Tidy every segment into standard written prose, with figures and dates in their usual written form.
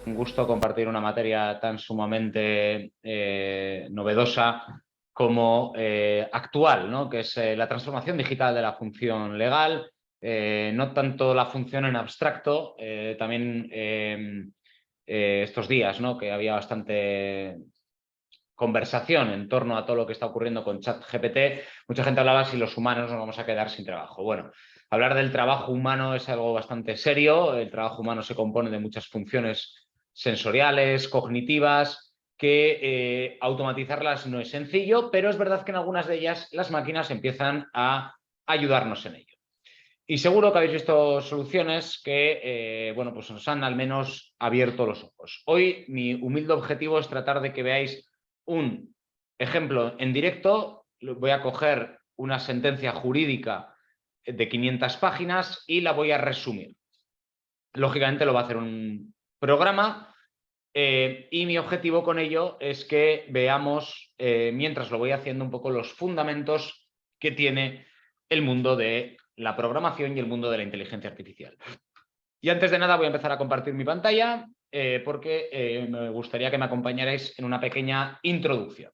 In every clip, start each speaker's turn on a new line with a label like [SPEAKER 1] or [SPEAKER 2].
[SPEAKER 1] Un gusto compartir una materia tan sumamente novedosa como actual, ¿no? Que es la transformación digital de la función legal, no tanto la función en abstracto, también estos días, ¿no? Que había bastante conversación en torno a todo lo que está ocurriendo con ChatGPT, mucha gente hablaba si los humanos nos vamos a quedar sin trabajo. Bueno, hablar del trabajo humano es algo bastante serio. El trabajo humano se compone de muchas funciones sensoriales, cognitivas, que automatizarlas no es sencillo, pero es verdad que en algunas de ellas las máquinas empiezan a ayudarnos en ello. Y seguro que habéis visto soluciones que bueno, pues nos han al menos abierto los ojos. Hoy mi humilde objetivo es tratar de que veáis un ejemplo en directo. Voy a coger una sentencia jurídica de 500 páginas y la voy a resumir. Lógicamente lo va a hacer un programa y mi objetivo con ello es que veamos, mientras lo voy haciendo, un poco los fundamentos que tiene el mundo de la programación y el mundo de la inteligencia artificial. Y antes de nada voy a empezar a compartir mi pantalla porque me gustaría que me acompañarais en una pequeña introducción.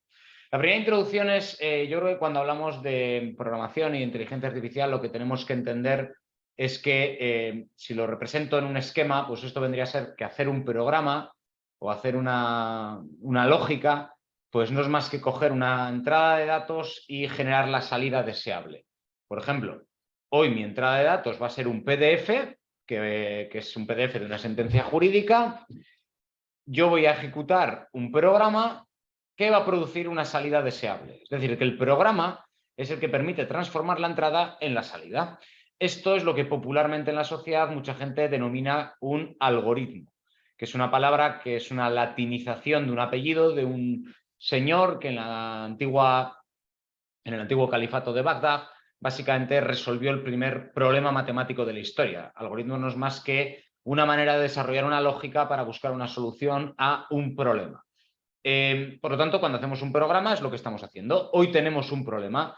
[SPEAKER 1] La primera introducción es, yo creo que cuando hablamos de programación y de inteligencia artificial lo que tenemos que entender es que si lo represento en un esquema, pues esto vendría a ser que hacer un programa o hacer una lógica, pues no es más que coger una entrada de datos y generar la salida deseable. Por ejemplo, hoy mi entrada de datos va a ser un PDF, que es un PDF de una sentencia jurídica. Yo voy a ejecutar un programa que va a producir una salida deseable. Es decir, que el programa es el que permite transformar la entrada en la salida. Esto es lo que popularmente en la sociedad mucha gente denomina un algoritmo, que es una palabra que es una latinización de un apellido de un señor que en el antiguo califato de Bagdad básicamente resolvió el primer problema matemático de la historia. Algoritmo no es más que una manera de desarrollar una lógica para buscar una solución a un problema. Por lo tanto, cuando hacemos un programa es lo que estamos haciendo. Hoy tenemos un problema,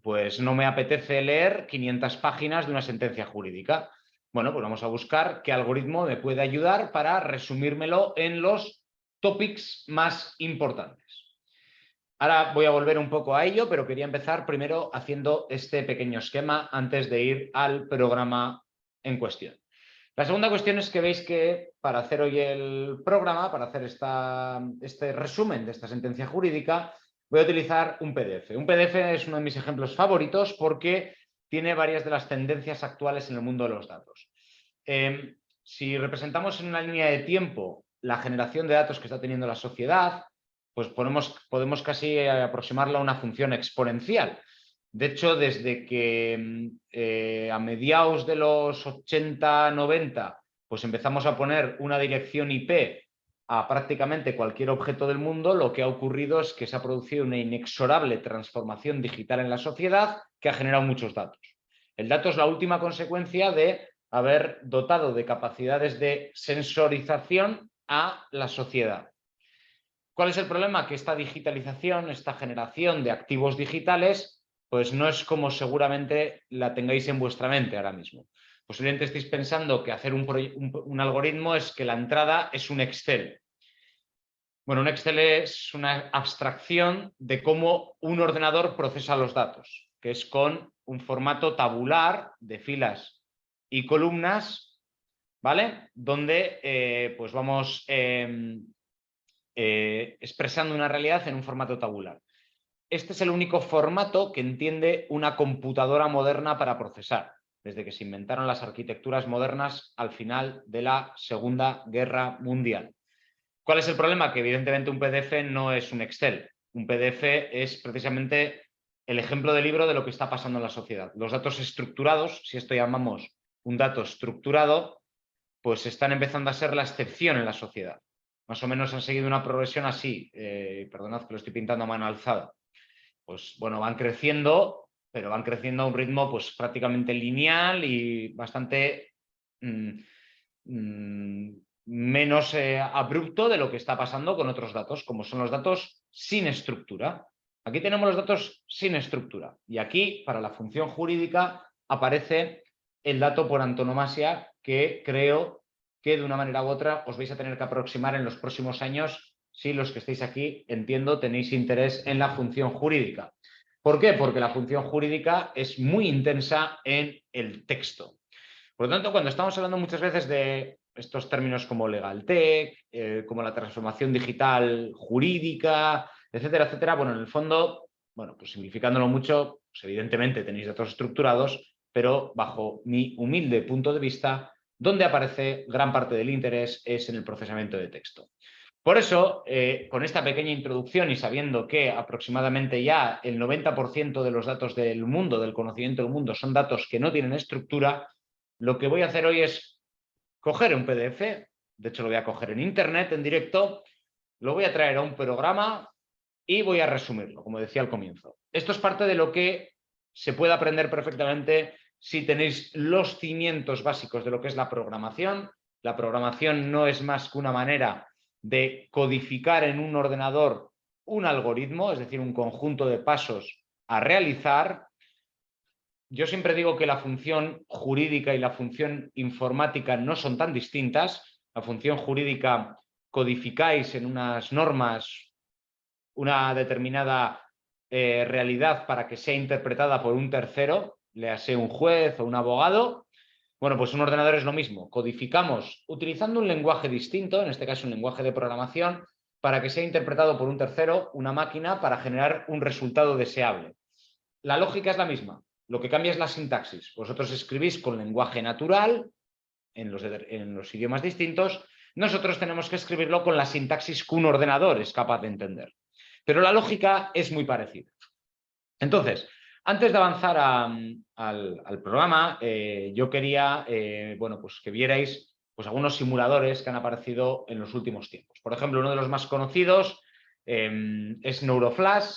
[SPEAKER 1] pues no me apetece leer 500 páginas de una sentencia jurídica. Bueno, pues vamos a buscar qué algoritmo me puede ayudar para resumírmelo en los topics más importantes. Ahora voy a volver un poco a ello, pero quería empezar primero haciendo este pequeño esquema antes de ir al programa en cuestión. La segunda cuestión es que veis que para hacer hoy el programa, para hacer este resumen de esta sentencia jurídica, voy a utilizar un PDF. Un PDF es uno de mis ejemplos favoritos porque tiene varias de las tendencias actuales en el mundo de los datos. Si representamos en una línea de tiempo la generación de datos que está teniendo la sociedad, pues podemos casi aproximarla a una función exponencial. De hecho, desde que a mediados de los 80-90 pues empezamos a poner una dirección IP a prácticamente cualquier objeto del mundo, lo que ha ocurrido es que se ha producido una inexorable transformación digital en la sociedad que ha generado muchos datos. El dato es la última consecuencia de haber dotado de capacidades de sensorización a la sociedad. ¿Cuál es el problema? Que esta digitalización, esta generación de activos digitales, pues no es como seguramente la tengáis en vuestra mente ahora mismo. Posiblemente estéis pensando que hacer un algoritmo es que la entrada es un Excel. Bueno, un Excel es una abstracción de cómo un ordenador procesa los datos, que es con un formato tabular de filas y columnas, ¿vale? Donde pues vamos expresando una realidad en un formato tabular. Este es el único formato que entiende una computadora moderna para procesar, desde que se inventaron las arquitecturas modernas al final de la Segunda Guerra Mundial. ¿Cuál es el problema? Que evidentemente un PDF no es un Excel. Un PDF es precisamente el ejemplo de libro de lo que está pasando en la sociedad. Los datos estructurados, si esto llamamos un dato estructurado, pues están empezando a ser la excepción en la sociedad. Más o menos han seguido una progresión así. Perdonad que lo estoy pintando a mano alzada. Pues bueno, van creciendo, pero van creciendo a un ritmo pues prácticamente lineal y bastante menos abrupto de lo que está pasando con otros datos, como son los datos sin estructura. Aquí tenemos los datos sin estructura y aquí, para la función jurídica, aparece el dato por antonomasia que creo que de una manera u otra os vais a tener que aproximar en los próximos años si los que estáis aquí, entiendo, tenéis interés en la función jurídica. ¿Por qué? Porque la función jurídica es muy intensa en el texto. Por lo tanto, cuando estamos hablando muchas veces de estos términos como legal tech, como la transformación digital jurídica, etcétera, etcétera, bueno, en el fondo, bueno, pues simplificándolo mucho, pues evidentemente tenéis datos estructurados, pero bajo mi humilde punto de vista, donde aparece gran parte del interés es en el procesamiento de texto. Por eso, con esta pequeña introducción y sabiendo que aproximadamente ya el 90% de los datos del mundo, del conocimiento del mundo, son datos que no tienen estructura, lo que voy a hacer hoy es coger un PDF, de hecho lo voy a coger en internet, en directo, lo voy a traer a un programa y voy a resumirlo, como decía al comienzo. Esto es parte de lo que se puede aprender perfectamente si tenéis los cimientos básicos de lo que es la programación. La programación no es más que una manera de codificar en un ordenador un algoritmo, es decir, un conjunto de pasos a realizar. Yo siempre digo que la función jurídica y la función informática no son tan distintas. La función jurídica codificáis en unas normas una determinada realidad para que sea interpretada por un tercero, léase un juez o un abogado. Bueno, pues un ordenador es lo mismo. Codificamos utilizando un lenguaje distinto, en este caso un lenguaje de programación, para que sea interpretado por un tercero, una máquina, para generar un resultado deseable. La lógica es la misma. Lo que cambia es la sintaxis. Vosotros escribís con lenguaje natural en los idiomas distintos. Nosotros tenemos que escribirlo con la sintaxis que un ordenador es capaz de entender. Pero la lógica es muy parecida. Entonces, antes de avanzar al programa, yo quería bueno, pues que vierais pues, algunos simuladores que han aparecido en los últimos tiempos. Por ejemplo, uno de los más conocidos es Neuroflash,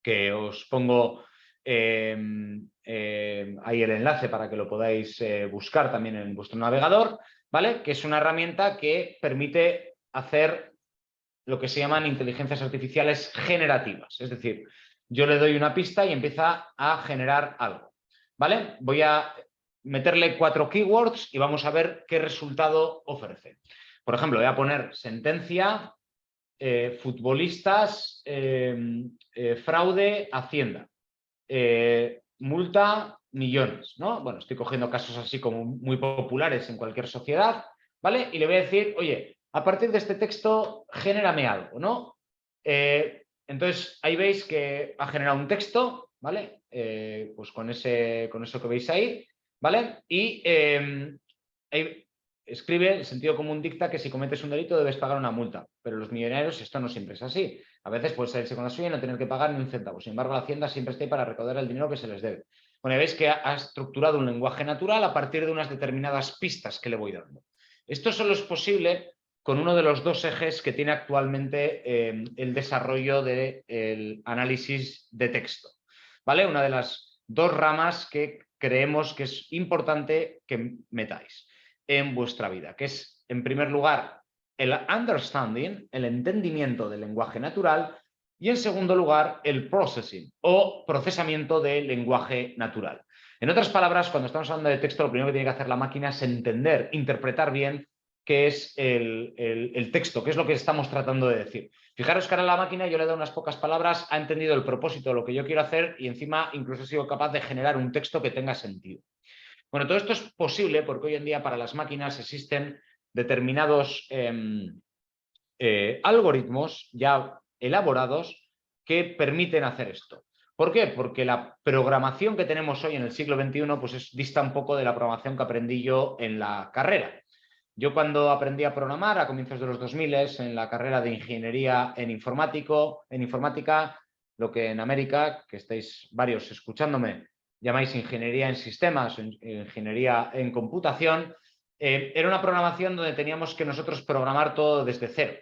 [SPEAKER 1] que os pongo ahí el enlace para que lo podáis buscar también en vuestro navegador, ¿vale? Que es una herramienta que permite hacer lo que se llaman inteligencias artificiales generativas. Es decir, yo le doy una pista y empieza a generar algo, ¿vale? Voy a meterle 4 keywords y vamos a ver qué resultado ofrece. Por ejemplo, voy a poner sentencia, futbolistas, fraude, Hacienda, multa, millones, ¿no? Bueno, estoy cogiendo casos así como muy populares en cualquier sociedad, ¿vale? Y le voy a decir, oye, a partir de este texto, genérame algo, ¿no? Entonces, ahí veis que ha generado un texto, ¿vale? Pues con eso que veis ahí, ¿vale? Y escribe, el sentido común dicta que si cometes un delito debes pagar una multa, pero los millonarios esto no siempre es así. A veces puede salirse con la suya y no tener que pagar ni un centavo. Sin embargo, la Hacienda siempre está ahí para recaudar el dinero que se les debe. Bueno, veis que ha estructurado un lenguaje natural a partir de unas determinadas pistas que le voy dando. Esto solo es posible con uno de los dos ejes que tiene actualmente el desarrollo del análisis de texto. ¿Vale? Una de las dos ramas que creemos que es importante que metáis en vuestra vida, que es, en primer lugar, el understanding, el entendimiento del lenguaje natural, y en segundo lugar, el processing o procesamiento del lenguaje natural. En otras palabras, cuando estamos hablando de texto, lo primero que tiene que hacer la máquina es entender, interpretar bien qué es el texto, qué es lo que estamos tratando de decir. Fijaros que ahora la máquina yo le doy unas pocas palabras, ha entendido el propósito de lo que yo quiero hacer y encima incluso he sido capaz de generar un texto que tenga sentido. Bueno, todo esto es posible porque hoy en día para las máquinas existen determinados algoritmos ya elaborados que permiten hacer esto. ¿Por qué? Porque la programación que tenemos hoy en el siglo XXI pues dista un poco de la programación que aprendí yo en la carrera. Yo cuando aprendí a programar a comienzos de los 2000 en la carrera de ingeniería en informática, lo que en América, que estáis varios escuchándome, llamáis ingeniería en sistemas, ingeniería en computación, era una programación donde teníamos que nosotros programar todo desde cero.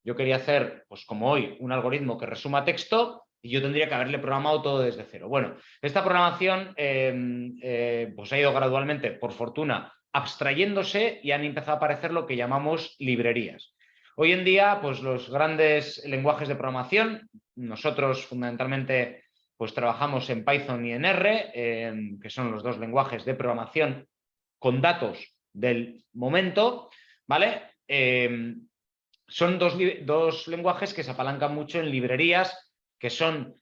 [SPEAKER 1] Yo quería hacer, pues como hoy, un algoritmo que resuma texto y yo tendría que haberle programado todo desde cero. Bueno, esta programación pues ha ido gradualmente, por fortuna, abstrayéndose y han empezado a aparecer lo que llamamos librerías. Hoy en día, pues los grandes lenguajes de programación, nosotros fundamentalmente pues trabajamos en Python y en R, que son los dos lenguajes de programación con datos del momento, ¿vale? Son dos lenguajes que se apalancan mucho en librerías que son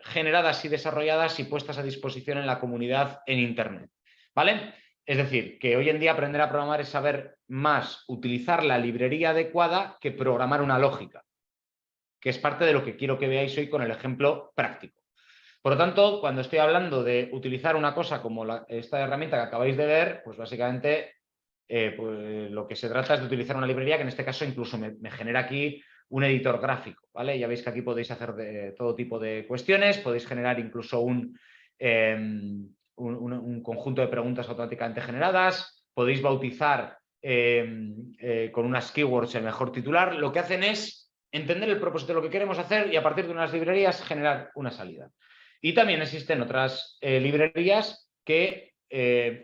[SPEAKER 1] generadas y desarrolladas y puestas a disposición en la comunidad en Internet, ¿vale? Es decir, que hoy en día aprender a programar es saber más utilizar la librería adecuada que programar una lógica, que es parte de lo que quiero que veáis hoy con el ejemplo práctico. Por lo tanto, cuando estoy hablando de utilizar una cosa como esta herramienta que acabáis de ver, pues básicamente pues lo que se trata es de utilizar una librería que en este caso incluso me genera aquí un editor gráfico, ¿vale? Ya veis que aquí podéis hacer todo tipo de cuestiones, podéis generar incluso un conjunto de preguntas automáticamente generadas, podéis bautizar con unas keywords el mejor titular. Lo que hacen es entender el propósito de lo que queremos hacer y a partir de unas librerías generar una salida. Y también existen otras librerías que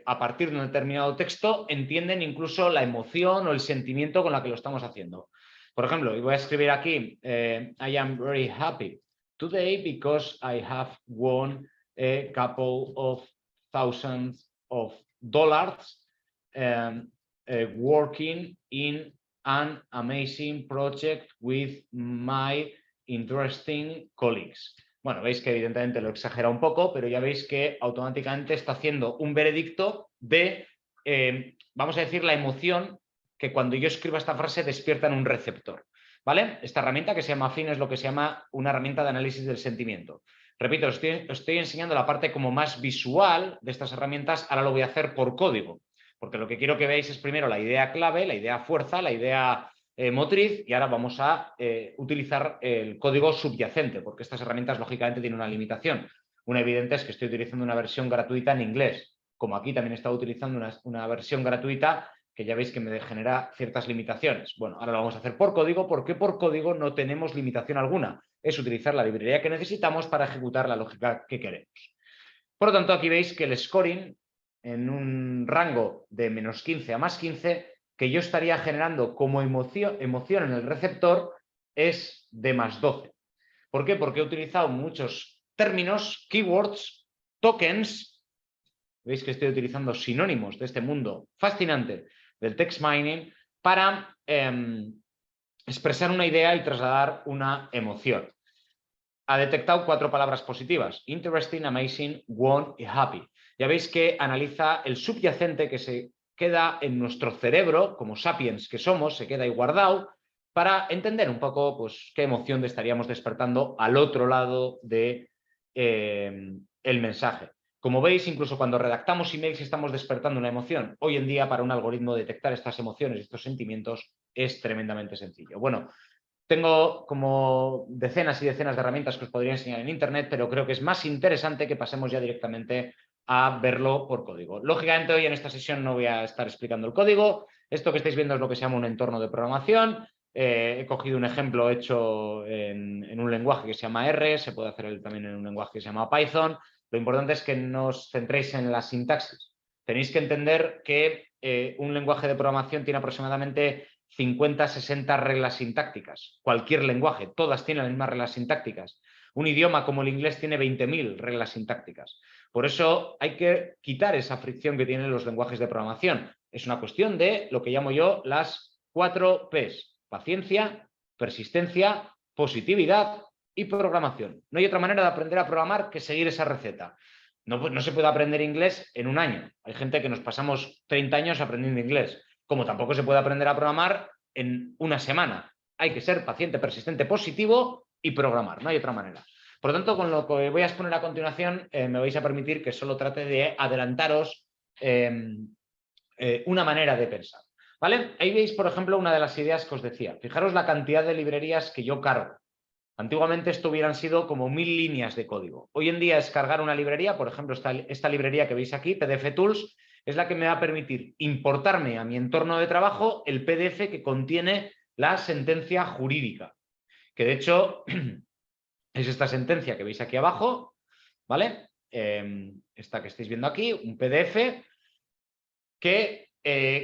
[SPEAKER 1] a partir de un determinado texto entienden incluso la emoción o el sentimiento con la que lo estamos haciendo. Por ejemplo, voy a escribir aquí, I am very happy today because I have won a couple of thousands of dollars working in an amazing project with my interesting colleagues. Bueno, veis que evidentemente lo exagera un poco, pero ya veis que automáticamente está haciendo un veredicto de, vamos a decir, la emoción que cuando yo escribo esta frase despierta en un receptor, ¿vale? Esta herramienta que se llama Affine es lo que se llama una herramienta de análisis del sentimiento. Repito, os estoy enseñando la parte como más visual de estas herramientas, ahora lo voy a hacer por código, porque lo que quiero que veáis es primero la idea clave, la idea fuerza, la idea motriz, y ahora vamos a utilizar el código subyacente, porque estas herramientas lógicamente tienen una limitación. Una evidente es que estoy utilizando una versión gratuita en inglés, como aquí también he estado utilizando una versión gratuita que ya veis que me genera ciertas limitaciones. Bueno, ahora lo vamos a hacer por código, porque por código no tenemos limitación alguna. Es utilizar la librería que necesitamos para ejecutar la lógica que queremos. Por lo tanto, aquí veis que el scoring en un rango de -15 a +15, que yo estaría generando como emoción en el receptor, es de +12. ¿Por qué? Porque he utilizado muchos términos, keywords, tokens. Veis que estoy utilizando sinónimos de este mundo fascinante del text mining para expresar una idea y trasladar una emoción. Ha detectado 4 palabras positivas: interesting, amazing, won y happy. Ya veis que analiza el subyacente que se queda en nuestro cerebro, como sapiens que somos, se queda ahí guardado, para entender un poco pues, qué emoción estaríamos despertando al otro lado de, el mensaje. Como veis, incluso cuando redactamos emails estamos despertando una emoción. Hoy en día, para un algoritmo detectar estas emociones y estos sentimientos es tremendamente sencillo. Bueno, tengo como decenas y decenas de herramientas que os podría enseñar en Internet, pero creo que es más interesante que pasemos ya directamente a verlo por código. Lógicamente, hoy en esta sesión no voy a estar explicando el código. Esto que estáis viendo es lo que se llama un entorno de programación. He cogido un ejemplo hecho en un lenguaje que se llama R, se puede hacer también en un lenguaje que se llama Python. Lo importante es que no os centréis en la sintaxis. Tenéis que entender que un lenguaje de programación tiene aproximadamente 50, 60 reglas sintácticas. Cualquier lenguaje, todas tienen las mismas reglas sintácticas. Un idioma como el inglés tiene 20.000 reglas sintácticas. Por eso hay que quitar esa fricción que tienen los lenguajes de programación. Es una cuestión de lo que llamo yo las 4 Ps: paciencia, persistencia, positividad y programación. No hay otra manera de aprender a programar que seguir esa receta. No se puede aprender inglés en un año. Hay gente que nos pasamos 30 años aprendiendo inglés. Como tampoco se puede aprender a programar en una semana. Hay que ser paciente, persistente, positivo y programar. No hay otra manera. Por lo tanto, con lo que voy a exponer a continuación, me vais a permitir que solo trate de adelantaros una manera de pensar. ¿Vale? Ahí veis, por ejemplo, una de las ideas que os decía. Fijaros la cantidad de librerías que yo cargo. Antiguamente esto hubieran sido como 1000 líneas de código. Hoy en día es cargar una librería, por ejemplo, esta librería que veis aquí, PDF Tools, es la que me va a permitir importarme a mi entorno de trabajo el PDF que contiene la sentencia jurídica, que de hecho es esta sentencia que veis aquí abajo, ¿vale? Esta que estáis viendo aquí, un PDF que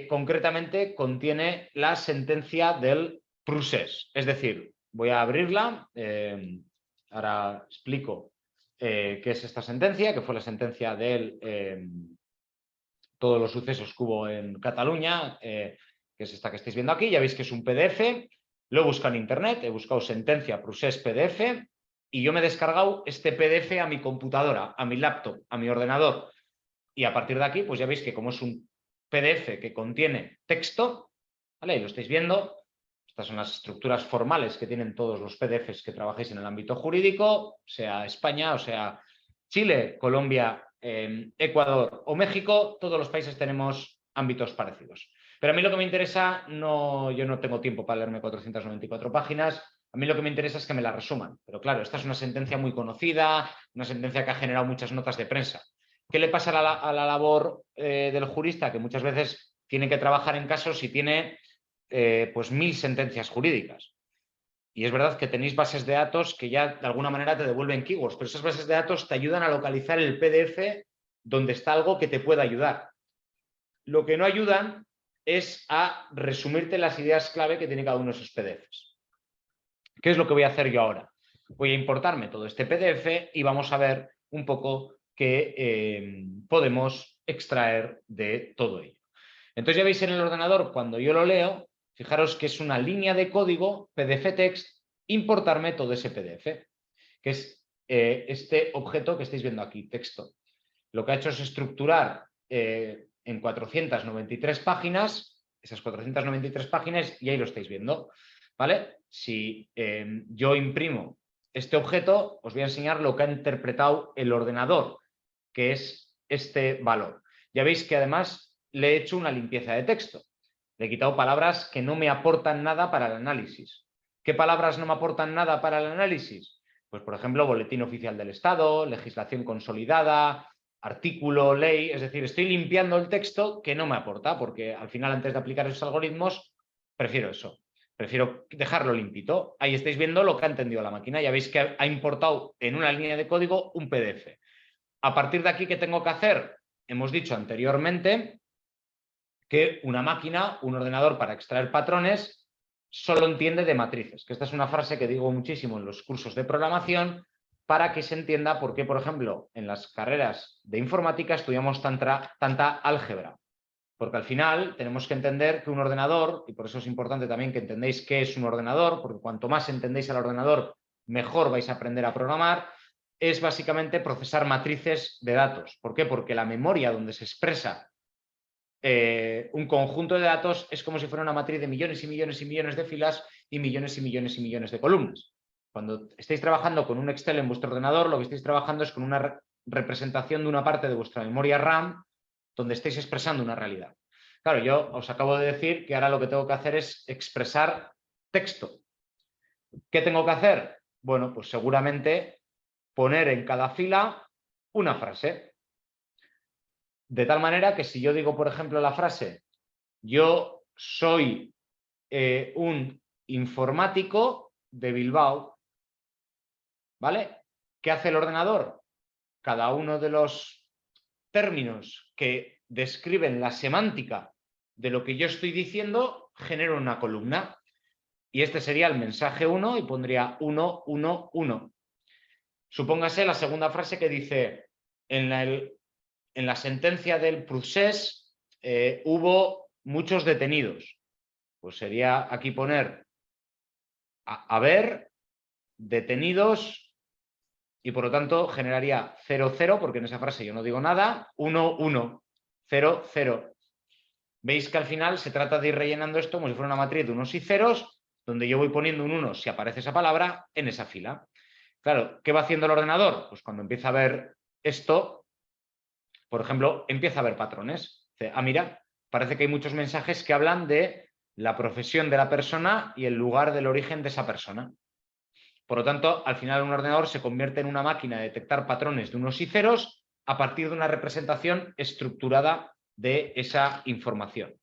[SPEAKER 1] concretamente contiene la sentencia del procés. Es decir, voy a abrirla, ahora explico qué es esta sentencia, que fue la sentencia de todos los sucesos que hubo en Cataluña, que es esta que estáis viendo aquí. Ya veis que es un PDF, lo he buscado en internet, he buscado sentencia procés PDF y yo me he descargado este PDF a mi computadora, a mi laptop, a mi ordenador. Y a partir de aquí, pues ya veis que como es un PDF que contiene texto, ¿vale? Y lo estáis viendo, estas son las estructuras formales que tienen todos los PDFs que trabajáis en el ámbito jurídico, sea España o sea Chile, Colombia, Ecuador o México, todos los países tenemos ámbitos parecidos. Pero a mí lo que me interesa, yo no tengo tiempo para leerme 494 páginas, a mí lo que me interesa es que me la resuman. Pero claro, esta es una sentencia muy conocida, una sentencia que ha generado muchas notas de prensa. ¿Qué le pasa a la labor del jurista? Que muchas veces tiene que trabajar en casos y tiene pues 1000 sentencias jurídicas. Y es verdad que tenéis bases de datos que ya de alguna manera te devuelven keywords, pero esas bases de datos te ayudan a localizar el PDF donde está algo que te pueda ayudar. Lo que no ayudan es a resumirte las ideas clave que tiene cada uno de esos PDFs. ¿Qué es lo que voy a hacer yo ahora? Voy a importarme todo este PDF y vamos a ver un poco qué podemos extraer de todo ello. Entonces ya veis en el ordenador, cuando yo lo leo, fijaros que es una línea de código PDF text, importarme todo ese PDF, que es este objeto que estáis viendo aquí, texto. Lo que ha hecho es estructurar en 493 páginas, esas 493 páginas, y ahí lo estáis viendo, ¿vale? Si yo imprimo este objeto, os voy a enseñar lo que ha interpretado el ordenador, que es este valor. Ya veis que además le he hecho una limpieza de texto. Le he quitado palabras que no me aportan nada para el análisis. ¿Qué palabras no me aportan nada para el análisis? Pues, por ejemplo, boletín oficial del Estado, legislación consolidada, artículo, ley. Es decir, estoy limpiando el texto que no me aporta, porque al final, antes de aplicar esos algoritmos, prefiero eso. Prefiero dejarlo limpito. Ahí estáis viendo lo que ha entendido la máquina. Ya veis que ha importado en una línea de código un PDF. A partir de aquí, ¿qué tengo que hacer? Hemos dicho anteriormente que una máquina, un ordenador para extraer patrones, solo entiende de matrices. Que esta es una frase que digo muchísimo en los cursos de programación para que se entienda por qué, por ejemplo, en las carreras de informática estudiamos tanta álgebra. Porque al final tenemos que entender que un ordenador, y por eso es importante también que entendáis qué es un ordenador, porque cuanto más entendéis al ordenador, mejor vais a aprender a programar, es básicamente procesar matrices de datos. ¿Por qué? Porque la memoria donde se expresa un conjunto de datos es como si fuera una matriz de millones y millones y millones de filas y millones y millones y millones de columnas. Cuando estáis trabajando con un Excel en vuestro ordenador, lo que estáis trabajando es con una representación de una parte de vuestra memoria RAM donde estáis expresando una realidad. Claro, yo os acabo de decir que ahora lo que tengo que hacer es expresar texto. ¿Qué tengo que hacer? Bueno, pues seguramente poner en cada fila una frase. De tal manera que si yo digo, por ejemplo, la frase, yo soy un informático de Bilbao, ¿vale? ¿Qué hace el ordenador? Cada uno de los términos que describen la semántica de lo que yo estoy diciendo genera una columna. Y este sería el mensaje 1 y pondría 1, 1, 1. Supóngase la segunda frase que dice, en la sentencia del procés hubo muchos detenidos. Pues sería aquí poner haber detenidos y por lo tanto generaría 0, 0, porque en esa frase yo no digo nada, 1, 1, 0, 0. Veis que al final se trata de ir rellenando esto como si fuera una matriz de unos y ceros, donde yo voy poniendo un 1 si aparece esa palabra en esa fila. Claro, ¿qué va haciendo el ordenador? Pues cuando empieza a ver esto, por ejemplo, empieza a ver patrones. Dice, mira, parece que hay muchos mensajes que hablan de la profesión de la persona y el lugar del origen de esa persona. Por lo tanto, al final un ordenador se convierte en una máquina de detectar patrones de unos y ceros a partir de una representación estructurada de esa información.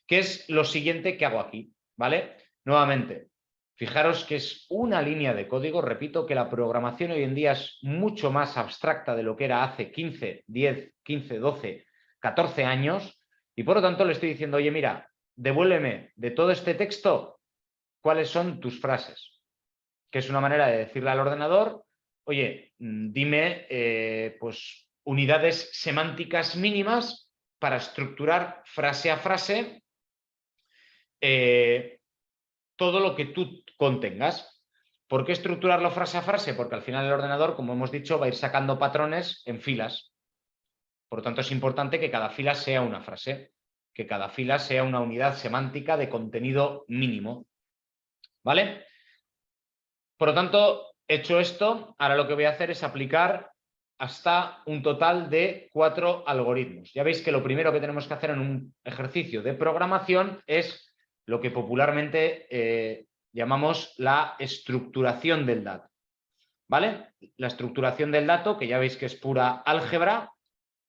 [SPEAKER 1] ¿Qué es lo siguiente que hago aquí? ¿Vale? Nuevamente, fijaros que es una línea de código, repito, que la programación hoy en día es mucho más abstracta de lo que era hace 15, 10, 15, 12, 14 años. Y por lo tanto le estoy diciendo, oye, mira, devuélveme de todo este texto cuáles son tus frases. Que es una manera de decirle al ordenador, oye, dime pues, unidades semánticas mínimas para estructurar frase a frase todo lo que tú contengas. ¿Por qué estructurarlo frase a frase? Porque al final el ordenador, como hemos dicho, va a ir sacando patrones en filas. Por lo tanto, es importante que cada fila sea una frase, que cada fila sea una unidad semántica de contenido mínimo. ¿Vale? Por lo tanto, hecho esto, ahora lo que voy a hacer es aplicar hasta un total de 4 algoritmos. Ya veis que lo primero que tenemos que hacer en un ejercicio de programación es lo que popularmente llamamos la estructuración del dato. ¿Vale? La estructuración del dato, que ya veis que es pura álgebra,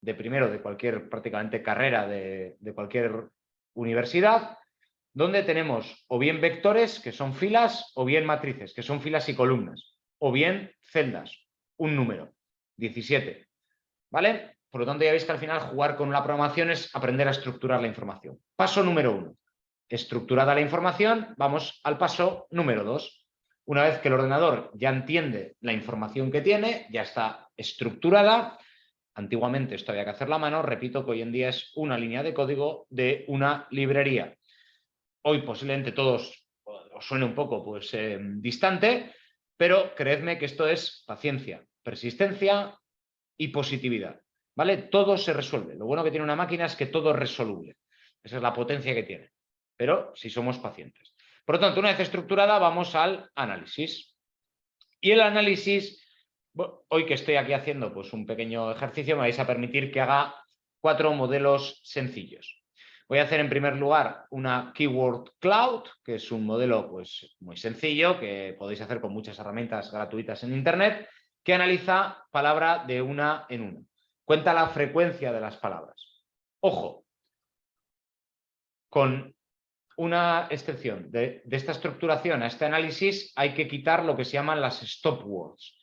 [SPEAKER 1] de primero de cualquier prácticamente carrera de cualquier universidad, donde tenemos o bien vectores, que son filas, o bien matrices, que son filas y columnas, o bien celdas, un número, 17. ¿Vale? Por lo tanto, ya veis que al final jugar con la programación es aprender a estructurar la información. Paso número 1. Estructurada la información, vamos al paso número 2. Una vez que el ordenador ya entiende la información que tiene, ya está estructurada. Antiguamente esto había que hacerlo a mano, repito que hoy en día es una línea de código de una librería. Hoy posiblemente todos os suene un poco pues, distante, pero creedme que esto es paciencia, persistencia y positividad. ¿Vale? Todo se resuelve. Lo bueno que tiene una máquina es que todo es resoluble. Esa es la potencia que tiene. Pero si somos pacientes. Por lo tanto, una vez estructurada, vamos al análisis. Y el análisis, hoy que estoy aquí haciendo pues, un pequeño ejercicio, me vais a permitir que haga 4 modelos sencillos. Voy a hacer en primer lugar una Keyword Cloud, que es un modelo pues, muy sencillo, que podéis hacer con muchas herramientas gratuitas en Internet, que analiza palabra de una en una. Cuenta la frecuencia de las palabras. Ojo, con una excepción de esta estructuración a este análisis hay que quitar lo que se llaman las stop words.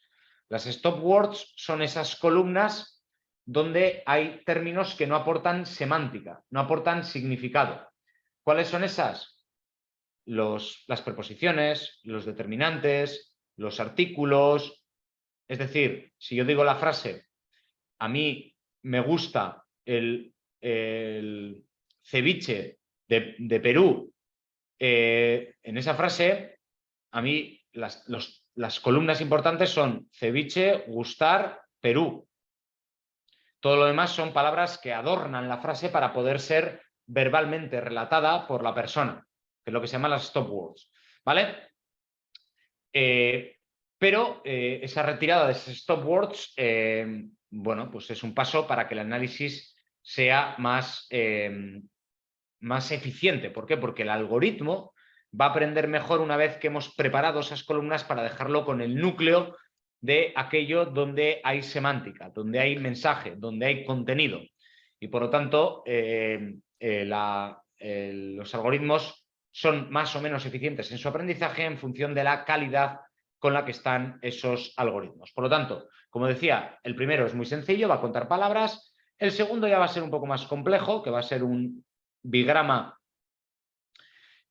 [SPEAKER 1] Las stop words son esas columnas donde hay términos que no aportan semántica, no aportan significado. ¿Cuáles son esas? Las preposiciones, los determinantes, los artículos. Es decir, si yo digo la frase, a mí me gusta el ceviche de Perú, en esa frase, a mí las columnas importantes son ceviche, gustar, Perú. Todo lo demás son palabras que adornan la frase para poder ser verbalmente relatada por la persona, que es lo que se llama las stop words. ¿Vale? Pero esa retirada de esos stop words, bueno, pues es un paso para que el análisis sea más eficiente. ¿Por qué? Porque el algoritmo va a aprender mejor una vez que hemos preparado esas columnas para dejarlo con el núcleo de aquello donde hay semántica, donde hay mensaje, donde hay contenido. Y por lo tanto, los algoritmos son más o menos eficientes en su aprendizaje en función de la calidad con la que están esos algoritmos. Por lo tanto, como decía, el primero es muy sencillo, va a contar palabras. El segundo ya va a ser un poco más complejo, que va a ser un bigrama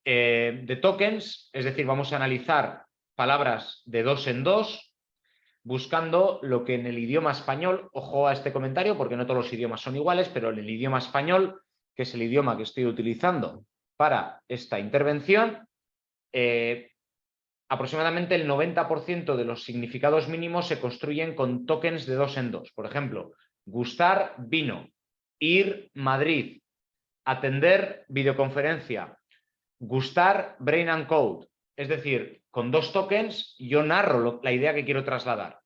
[SPEAKER 1] de tokens, es decir, vamos a analizar palabras de 2 en 2, buscando lo que en el idioma español, ojo a este comentario porque no todos los idiomas son iguales, pero en el idioma español, que es el idioma que estoy utilizando para esta intervención, aproximadamente el 90% de los significados mínimos se construyen con tokens de 2 en 2. Por ejemplo, gustar, vino, ir, Madrid, atender, videoconferencia, gustar, brain and code. Es decir, con 2 tokens yo narro la idea que quiero trasladar.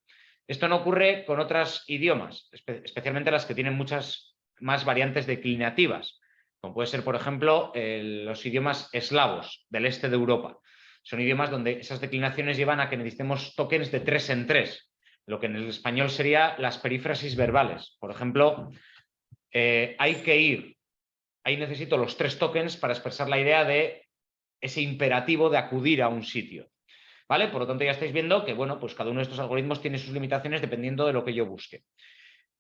[SPEAKER 1] Esto no ocurre con otros idiomas, especialmente las que tienen muchas más variantes declinativas, como puede ser, por ejemplo, los idiomas eslavos del este de Europa. Son idiomas donde esas declinaciones llevan a que necesitemos tokens de 3 en 3, lo que en el español sería las perífrasis verbales. Por ejemplo, hay que ir. Ahí necesito los 3 tokens para expresar la idea de ese imperativo de acudir a un sitio. ¿Vale? Por lo tanto, ya estáis viendo que, bueno, pues cada uno de estos algoritmos tiene sus limitaciones dependiendo de lo que yo busque.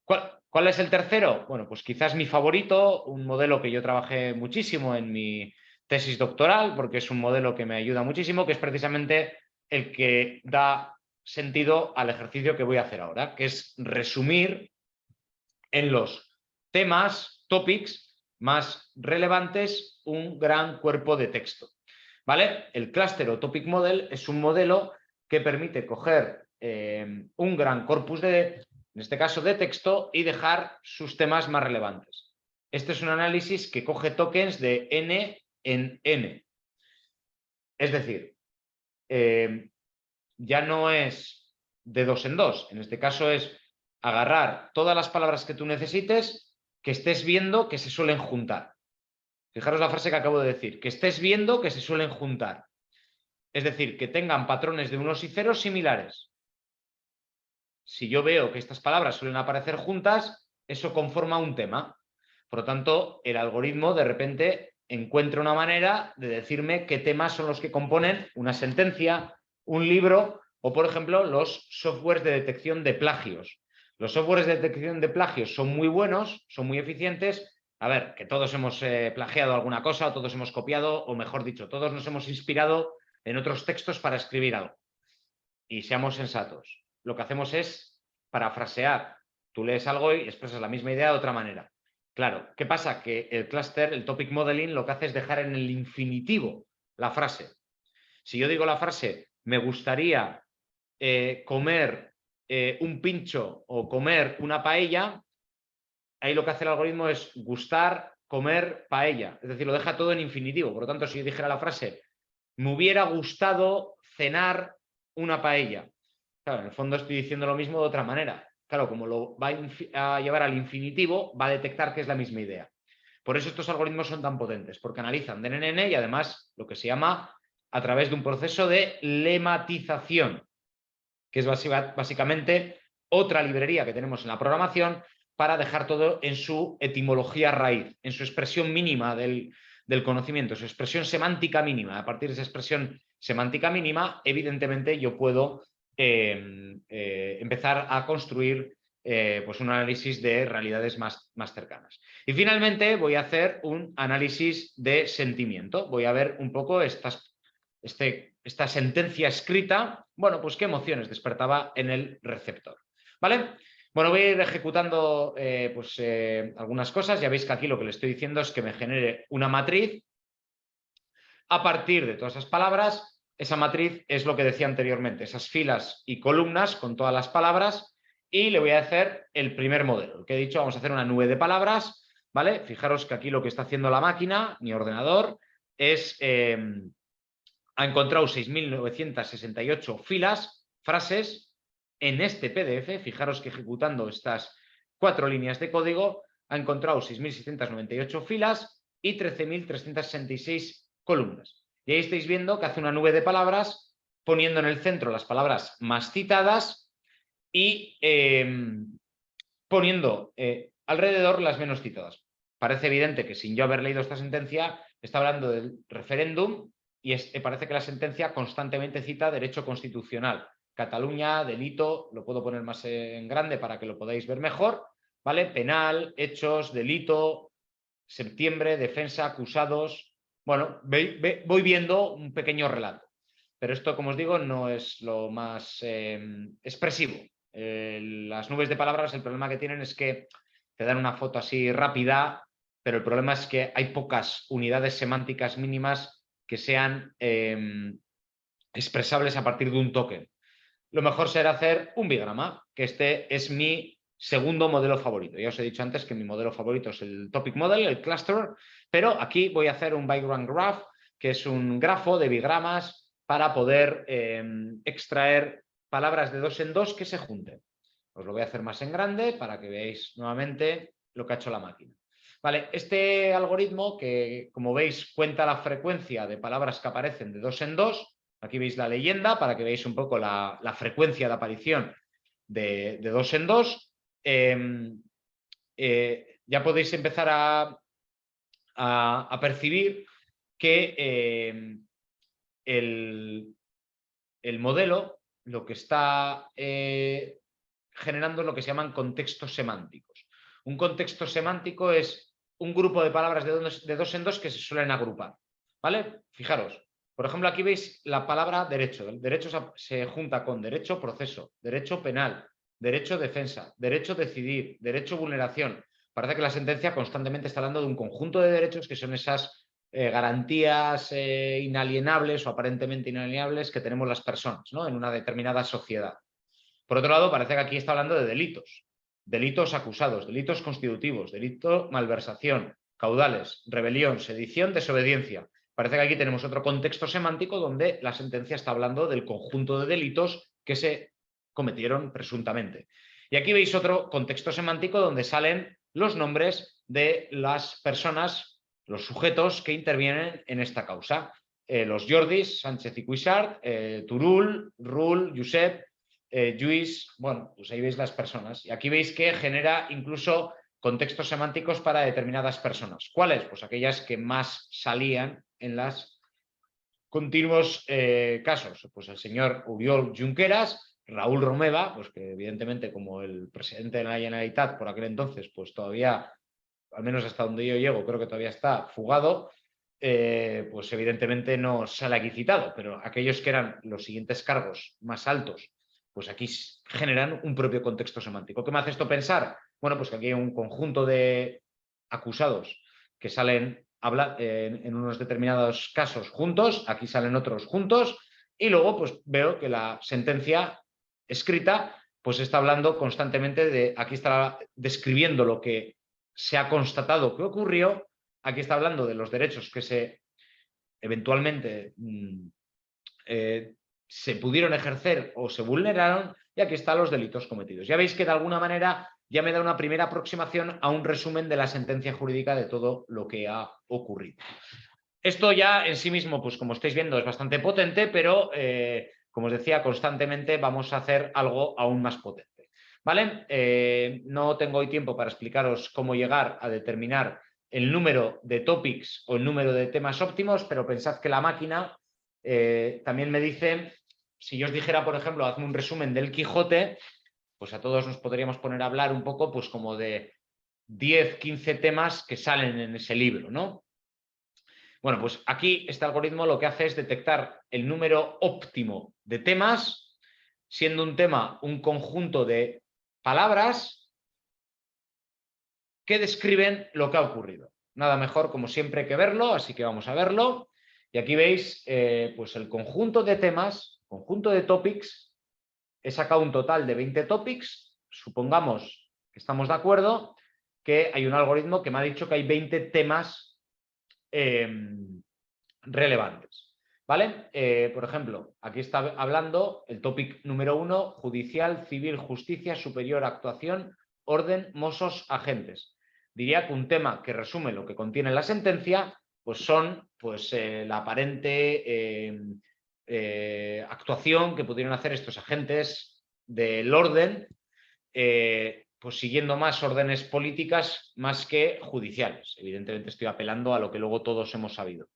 [SPEAKER 1] ¿Cuál es el tercero? Bueno, pues quizás mi favorito, un modelo que yo trabajé muchísimo en mi tesis doctoral, porque es un modelo que me ayuda muchísimo, que es precisamente el que da sentido al ejercicio que voy a hacer ahora, que es resumir en los temas, topics más relevantes, un gran cuerpo de texto. ¿Vale? El Cluster o Topic Model es un modelo que permite coger un gran corpus en este caso de texto, y dejar sus temas más relevantes. Este es un análisis que coge tokens de n en n. Es decir, ya no es de dos en dos. En este caso es agarrar todas las palabras que tú necesites, que estés viendo que se suelen juntar. Fijaros la frase que acabo de decir, que estés viendo que se suelen juntar. Es decir, que tengan patrones de unos y ceros similares. Si yo veo que estas palabras suelen aparecer juntas, eso conforma un tema. Por lo tanto, el algoritmo de repente encuentra una manera de decirme qué temas son los que componen una sentencia, un libro o, por ejemplo, los softwares de detección de plagios. Los softwares de detección de plagios son muy buenos, son muy eficientes. A ver, que todos hemos plagiado alguna cosa, o todos hemos copiado, o mejor dicho, todos nos hemos inspirado en otros textos para escribir algo. Y seamos sensatos. Lo que hacemos es parafrasear. Tú lees algo y expresas la misma idea de otra manera. Claro, ¿qué pasa? Que el cluster, el topic modeling, lo que hace es dejar en el infinitivo la frase. Si yo digo la frase, me gustaría comer un pincho o comer una paella, ahí lo que hace el algoritmo es gustar, comer, paella. Es decir, lo deja todo en infinitivo. Por lo tanto, si yo dijera la frase, me hubiera gustado cenar una paella. Claro, en el fondo estoy diciendo lo mismo de otra manera. Claro, como lo va a llevar al infinitivo, va a detectar que es la misma idea. Por eso estos algoritmos son tan potentes, porque analizan de NN y además lo que se llama a través de un proceso de lematización, que es básicamente otra librería que tenemos en la programación para dejar todo en su etimología raíz, en su expresión mínima del conocimiento, su expresión semántica mínima. A partir de esa expresión semántica mínima, evidentemente yo puedo empezar a construir pues un análisis de realidades más cercanas. Y finalmente voy a hacer un análisis de sentimiento. Voy a ver un poco esta sentencia escrita, bueno, pues qué emociones despertaba en el receptor. ¿Vale? Bueno, voy a ir ejecutando algunas cosas. Ya veis que aquí lo que le estoy diciendo es que me genere una matriz a partir de todas esas palabras. Esa matriz es lo que decía anteriormente, esas filas y columnas con todas las palabras, y le voy a hacer el primer modelo. El que he dicho, vamos a hacer una nube de palabras, ¿vale? Fijaros que aquí lo que está haciendo la máquina, mi ordenador, es ha encontrado 6.968 filas, frases en este PDF. Fijaros que ejecutando estas 4 líneas de código ha encontrado 6.698 filas y 13.366 columnas. Y ahí estáis viendo que hace una nube de palabras poniendo en el centro las palabras más citadas y poniendo alrededor las menos citadas. Parece evidente que sin yo haber leído esta sentencia está hablando del referéndum y parece que la sentencia constantemente cita derecho constitucional. Cataluña, delito, lo puedo poner más en grande para que lo podáis ver mejor, ¿vale? Penal, hechos, delito, septiembre, defensa, acusados. Bueno, voy viendo un pequeño relato. Pero esto, como os digo, no es lo más expresivo. Las nubes de palabras, el problema que tienen es que te dan una foto así rápida, pero el problema es que hay pocas unidades semánticas mínimas que sean expresables a partir de un token. Lo mejor será hacer un bigrama, que este es mi segundo modelo favorito. Ya os he dicho antes que mi modelo favorito es el Topic Model, el Cluster, pero aquí voy a hacer un Bigram Graph, que es un grafo de bigramas para poder extraer palabras de dos en dos que se junten. Os lo voy a hacer más en grande para que veáis nuevamente lo que ha hecho la máquina. Vale, este algoritmo que, como veis, cuenta la frecuencia de palabras que aparecen de dos en dos. Aquí veis la leyenda para que veáis un poco la frecuencia de aparición de dos en dos. Ya podéis empezar a percibir que el modelo lo que está generando lo que se llaman contextos semánticos. Un contexto semántico es un grupo de palabras de dos en dos que se suelen agrupar, ¿vale? Fijaros, por ejemplo, aquí veis la palabra derecho. El derecho se junta con derecho proceso, derecho penal, derecho defensa, derecho decidir, derecho vulneración. Parece que la sentencia constantemente está hablando de un conjunto de derechos que son esas garantías inalienables o aparentemente inalienables que tenemos las personas, ¿no?, en una determinada sociedad. Por otro lado, parece que aquí está hablando de delitos. Delitos acusados, delitos constitutivos, delito malversación, caudales, rebelión, sedición, desobediencia. Parece que aquí tenemos otro contexto semántico donde la sentencia está hablando del conjunto de delitos que se cometieron presuntamente. Y aquí veis otro contexto semántico donde salen los nombres de las personas, los sujetos que intervienen en esta causa. Los Jordis, Sánchez y Cuixart, Turull, Rull, Josep, Lluís, bueno, pues ahí veis las personas. Y aquí veis que genera incluso contextos semánticos para determinadas personas. ¿Cuáles? Pues aquellas que más salían en los continuos casos. Pues el señor Oriol Junqueras, Raúl Romeva, pues que evidentemente como el presidente de la Generalitat por aquel entonces, pues todavía, al menos hasta donde yo llego, creo que todavía está fugado, pues evidentemente no sale aquí citado, pero aquellos que eran los siguientes cargos más altos, pues aquí generan un propio contexto semántico. ¿Qué me hace esto pensar? Bueno, pues que aquí hay un conjunto de acusados que salen en unos determinados casos juntos, aquí salen otros juntos, y luego pues veo que la sentencia escrita pues está hablando constantemente de, aquí está describiendo lo que se ha constatado que ocurrió, aquí está hablando de los derechos que se eventualmente se pudieron ejercer o se vulneraron, y aquí están los delitos cometidos. Ya veis que de alguna manera ya me da una primera aproximación a un resumen de la sentencia jurídica de todo lo que ha ocurrido. Esto ya en sí mismo, pues como estáis viendo, es bastante potente, pero como os decía, constantemente vamos a hacer algo aún más potente. ¿Vale? No tengo hoy tiempo para explicaros cómo llegar a determinar el número de topics o el número de temas óptimos, pero pensad que la máquina también me dice, si yo os dijera, por ejemplo, hazme un resumen del Quijote, pues a todos nos podríamos poner a hablar un poco pues como de 10, 15 temas que salen en ese libro, ¿no? Bueno, pues aquí este algoritmo lo que hace es detectar el número óptimo de temas, siendo un tema un conjunto de palabras que describen lo que ha ocurrido. Nada mejor, como siempre, que verlo, así que vamos a verlo. Y aquí veis pues el conjunto de temas, conjunto de topics. He sacado un total de 20 topics. Supongamos que estamos de acuerdo que hay un algoritmo que me ha dicho que hay 20 temas relevantes. ¿Vale? Por ejemplo, aquí está hablando el topic número 1, judicial, civil, justicia, superior, actuación, orden, mozos, agentes. Diría que un tema que resume lo que contiene la sentencia, pues son pues, la aparente actuación que pudieron hacer estos agentes del orden, pues siguiendo más órdenes políticas más que judiciales. Evidentemente estoy apelando a lo que luego todos hemos sabido.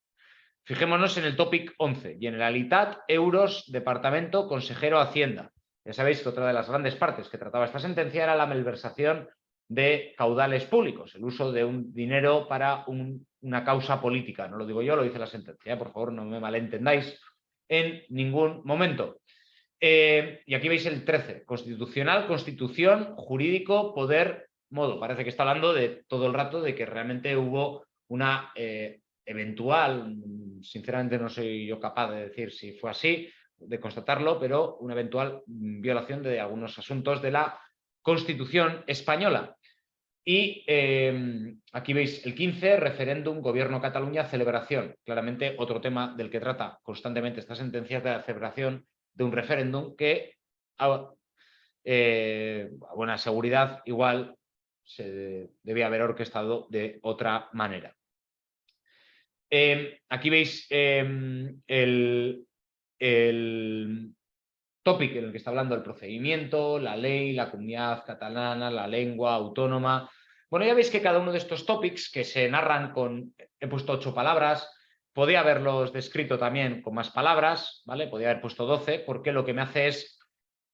[SPEAKER 1] Fijémonos en el topic 11, Generalitat, euros, departamento, consejero, hacienda. Ya sabéis que otra de las grandes partes que trataba esta sentencia era la malversación de caudales públicos, el uso de un dinero para una causa política. No lo digo yo, lo dice la sentencia. Por favor, no me malentendáis en ningún momento. Y aquí veis el 13, constitucional, constitución, jurídico, poder, modo. Parece que está hablando de todo el rato de que realmente hubo una eventual, sinceramente no soy yo capaz de decir si fue así, de constatarlo, pero una eventual violación de algunos asuntos de la Constitución española. Y aquí veis el 15, referéndum, gobierno Cataluña, celebración. Claramente otro tema del que trata constantemente esta sentencia es de la celebración de un referéndum que a buena seguridad igual se debía haber orquestado de otra manera. Aquí veis el topic en el que está hablando el procedimiento, la ley, la comunidad catalana, la lengua autónoma. Bueno, ya veis que cada uno de estos topics que se narran con, he puesto 8 palabras, podía haberlos descrito también con más palabras, ¿vale? Podía haber puesto 12, porque lo que me hace es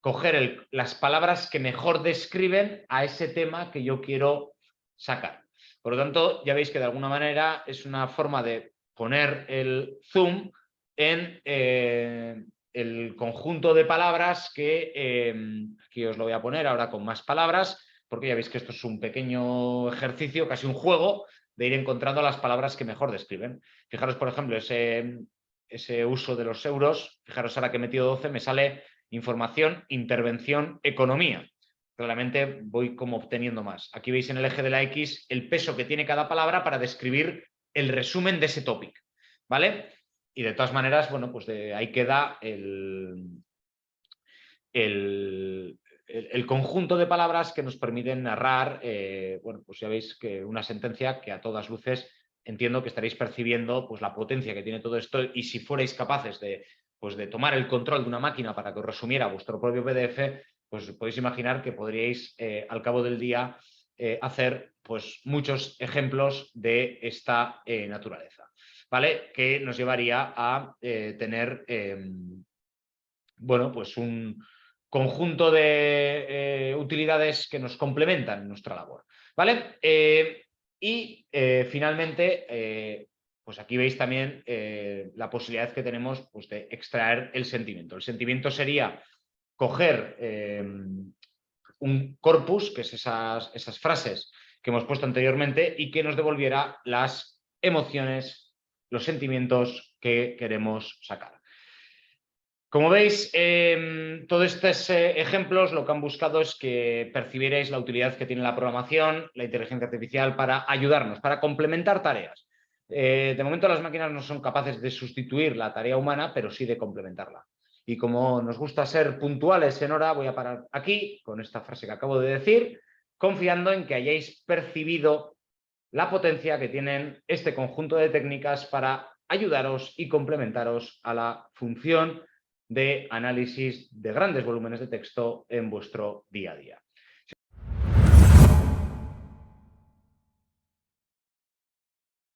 [SPEAKER 1] coger las palabras que mejor describen a ese tema que yo quiero sacar. Por lo tanto, ya veis que de alguna manera es una forma de poner el zoom en el conjunto de palabras que aquí os lo voy a poner ahora con más palabras, porque ya veis que esto es un pequeño ejercicio, casi un juego, de ir encontrando las palabras que mejor describen. Fijaros, por ejemplo, ese uso de los euros, fijaros ahora que he metido 12, me sale información, intervención, economía. Claramente voy como obteniendo más. Aquí veis en el eje de la X el peso que tiene cada palabra para describir el resumen de ese topic, ¿vale? Y de todas maneras, bueno, pues ahí queda el conjunto de palabras que nos permiten narrar, bueno, pues ya veis que una sentencia que a todas luces entiendo que estaréis percibiendo pues la potencia que tiene todo esto, y si fuerais capaces de tomar el control de una máquina para que os resumiera vuestro propio PDF, pues podéis imaginar que podríais al cabo del día hacer pues muchos ejemplos de esta naturaleza, ¿vale? Que nos llevaría a tener bueno, pues un conjunto de utilidades que nos complementan en nuestra labor, ¿vale? Finalmente, pues aquí veis también la posibilidad que tenemos pues, de extraer el sentimiento. El sentimiento sería coger un corpus, que es esas frases que hemos puesto anteriormente, y que nos devolviera las emociones, los sentimientos que queremos sacar. Como veis, todos estos ejemplos lo que han buscado es que percibierais la utilidad que tiene la programación, la inteligencia artificial para ayudarnos, para complementar tareas. De momento las máquinas no son capaces de sustituir la tarea humana, pero sí de complementarla. Y como nos gusta ser puntuales en hora, voy a parar aquí con esta frase que acabo de decir, confiando en que hayáis percibido la potencia que tienen este conjunto de técnicas para ayudaros y complementaros a la función de análisis de grandes volúmenes de texto en vuestro día a día.